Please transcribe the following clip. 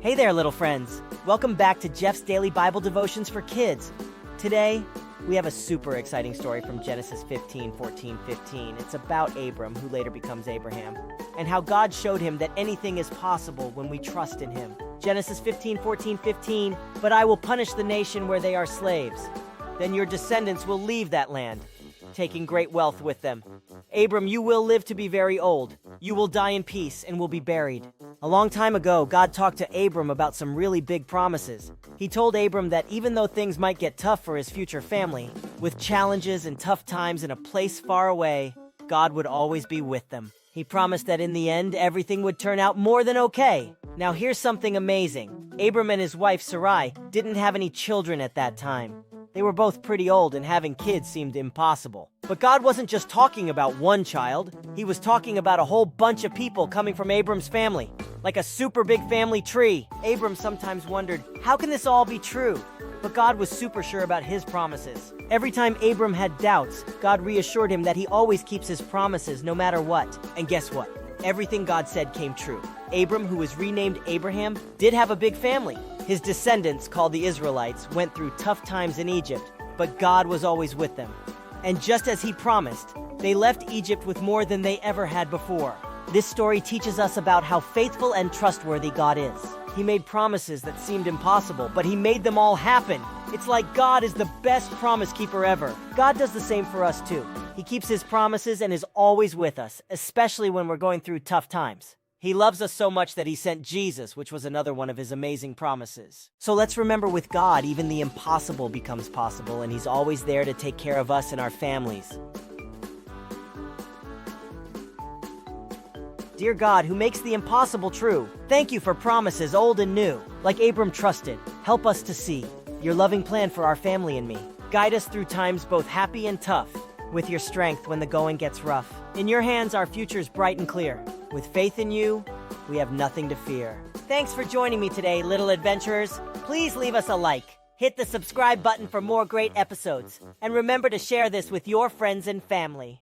Hey there, little friends. Welcome back to Jeff's Daily Bible Devotions for Kids. Today, we have a super exciting story from Genesis 15:14-15. It's about Abram, who later becomes Abraham, and how God showed him that anything is possible when we trust in him. Genesis 15:14-15, "But I will punish the nation where they are slaves. Then your descendants will leave that land, taking great wealth with them. Abram, you will live to be very old. You will die in peace and will be buried." A long time ago, God talked to Abram about some really big promises. He told Abram that even though things might get tough for his future family, with challenges and tough times in a place far away, God would always be with them. He promised that in the end, everything would turn out more than okay. Now here's something amazing. Abram and his wife Sarai didn't have any children at that time. They were both pretty old, and having kids seemed impossible. But God wasn't just talking about one child. He was talking about a whole bunch of people coming from Abram's family, like a super big family tree. Abram sometimes wondered, how can this all be true? But God was super sure about his promises. Every time Abram had doubts, God reassured him that he always keeps his promises no matter what. And guess what? Everything God said came true. Abram, who was renamed Abraham, did have a big family. His descendants, called the Israelites, went through tough times in Egypt, but God was always with them. And just as he promised, they left Egypt with more than they ever had before. This story teaches us about how faithful and trustworthy God is. He made promises that seemed impossible, but he made them all happen. It's like God is the best promise keeper ever. God does the same for us too. He keeps his promises and is always with us, especially when we're going through tough times. He loves us so much that he sent Jesus, which was another one of his amazing promises. So let's remember, with God, even the impossible becomes possible, and he's always there to take care of us and our families. Dear God, who makes the impossible true, thank you for promises old and new. Like Abram trusted, help us to see your loving plan for our family and me. Guide us through times both happy and tough, with your strength when the going gets rough. In your hands, our future's bright and clear. With faith in you, we have nothing to fear. Thanks for joining me today, little adventurers. Please leave us a like. Hit the subscribe button for more great episodes. And remember to share this with your friends and family.